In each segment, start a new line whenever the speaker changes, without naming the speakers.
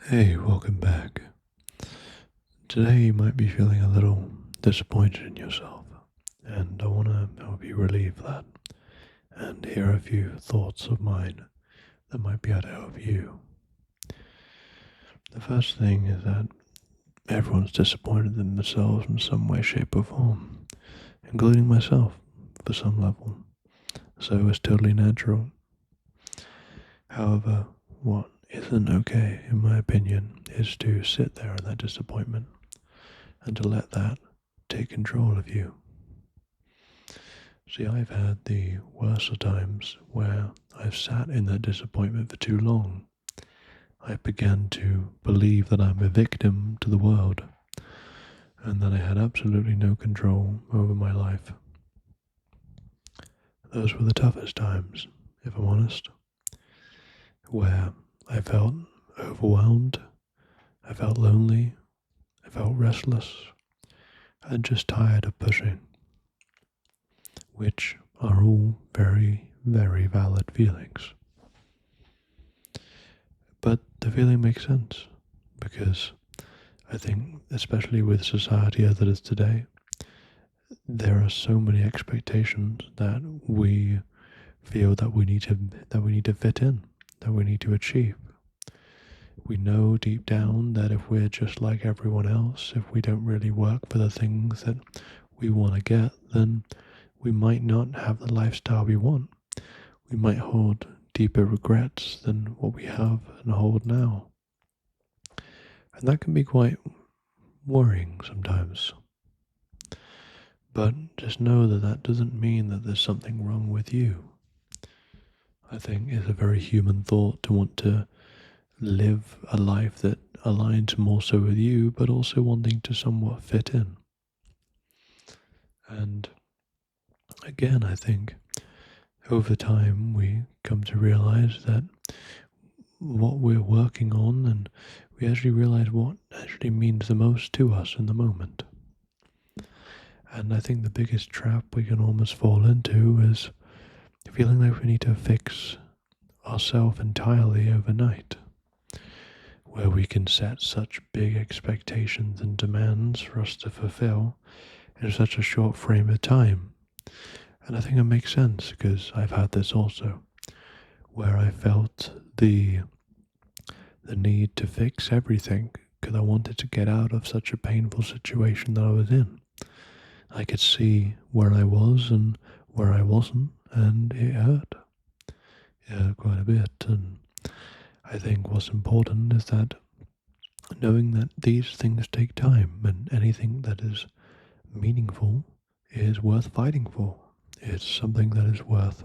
Hey, welcome back. Today you might be feeling a little disappointed in yourself, and I want to help you relieve that and hear a few thoughts of mine that might be able to help you. The first thing is that everyone's disappointed in themselves in some way, shape, or form, including myself for some level, so it's totally natural. However, what isn't okay, in my opinion, is to sit there in that disappointment and to let that take control of you. See, I've had the worst of times where I've sat in that disappointment for too long. I began to believe that I'm a victim to the world and that I had absolutely no control over my life. Those were the toughest times, if I'm honest, where I felt overwhelmed, I felt lonely, I felt restless, and just tired of pushing, which are all very, very valid feelings. But the feeling makes sense because I think, especially with society as it is today, there are so many expectations that we feel that we need to fit in, that we need to achieve. We know deep down that if we're just like everyone else, if we don't really work for the things that we want to get, then we might not have the lifestyle we want. We might hold deeper regrets than what we have and hold now. And that can be quite worrying sometimes. But just know that that doesn't mean that there's something wrong with you. I think it's a very human thought to want to live a life that aligns more so with you, but also wanting to somewhat fit in. And again, I think over time we come to realize that what we're working on, and we actually realize what actually means the most to us in the moment. And I think the biggest trap we can almost fall into is feeling like we need to fix ourselves entirely overnight, where we can set such big expectations and demands for us to fulfill in such a short frame of time. And I think it makes sense because I've had this also, where I felt the need to fix everything because I wanted to get out of such a painful situation that I was in. I could see where I was and where I wasn't, and it hurt. It hurt quite a bit. And I think what's important is that knowing that these things take time, and anything that is meaningful is worth fighting for. It's something that is worth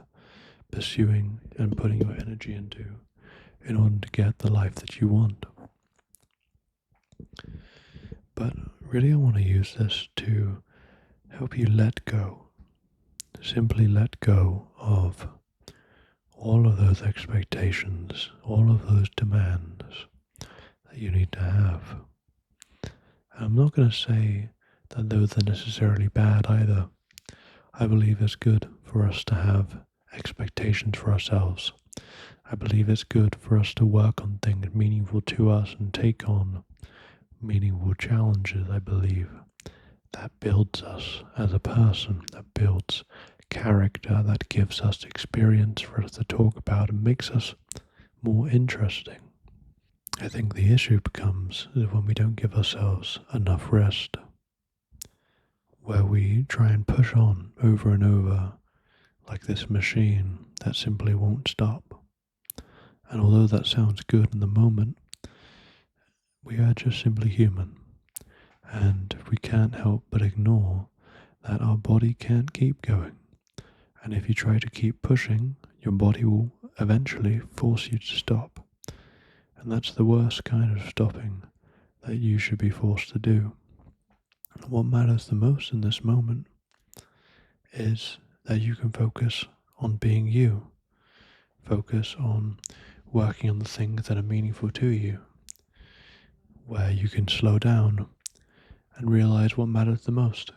pursuing and putting your energy into in order to get the life that you want. But really, I want to use this to help you let go. Simply let go of all of those expectations, all of those demands that you need to have. And I'm not going to say that those are necessarily bad either. I believe it's good for us to have expectations for ourselves. I believe it's good for us to work on things meaningful to us and take on meaningful challenges. I believe that builds us as a person, that builds character, that gives us experience for us to talk about and makes us more interesting. I think the issue becomes is when we don't give ourselves enough rest, where we try and push on over and over like this machine that simply won't stop. And although that sounds good in the moment, we are just simply human, and we can't help but ignore that our body can't keep going. And if you try to keep pushing, your body will eventually force you to stop. And that's the worst kind of stopping that you should be forced to do. What matters the most in this moment is that you can focus on being you. Focus on working on the things that are meaningful to you, where you can slow down and realize what matters the most.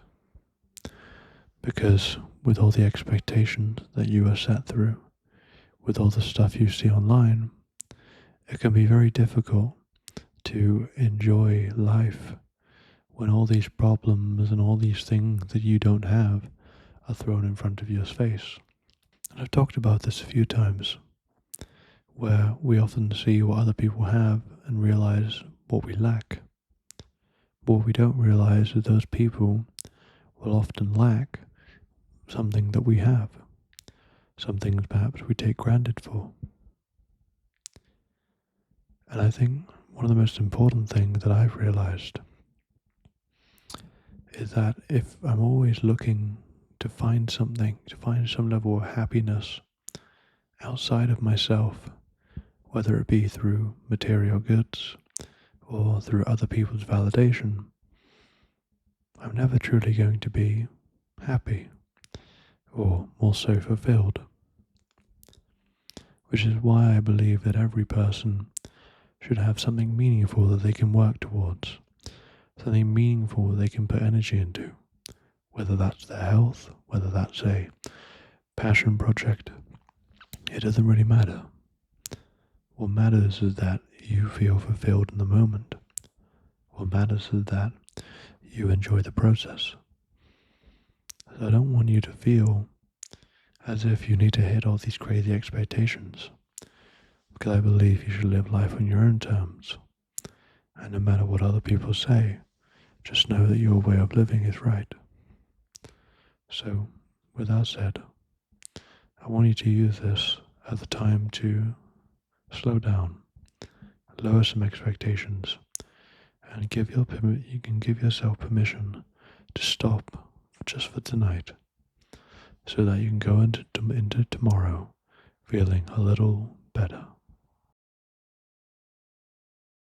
Because with all the expectations that you are set through, with all the stuff you see online, it can be very difficult to enjoy life when all these problems and all these things that you don't have are thrown in front of your face. And I've talked about this a few times, where we often see what other people have and realize what we lack. But what we don't realize is those people will often lack something that we have, some things perhaps we take granted for. And I think one of the most important things that I've realized is that if I'm always looking to find something, to find some level of happiness outside of myself, whether it be through material goods or through other people's validation, I'm never truly going to be happy or more so fulfilled. Which is why I believe that every person should have something meaningful that they can work towards, something meaningful that they can put energy into, whether that's their health, whether that's a passion project. It doesn't really matter. What matters is that you feel fulfilled in the moment. What matters is that you enjoy the process. So I don't want you to feel as if you need to hit all these crazy expectations, because I believe you should live life on your own terms. And no matter what other people say, just know that your way of living is right. So, with that said, I want you to use this as the time to slow down, lower some expectations, and you can give yourself permission to stop just for tonight, so that you can go into tomorrow feeling a little better.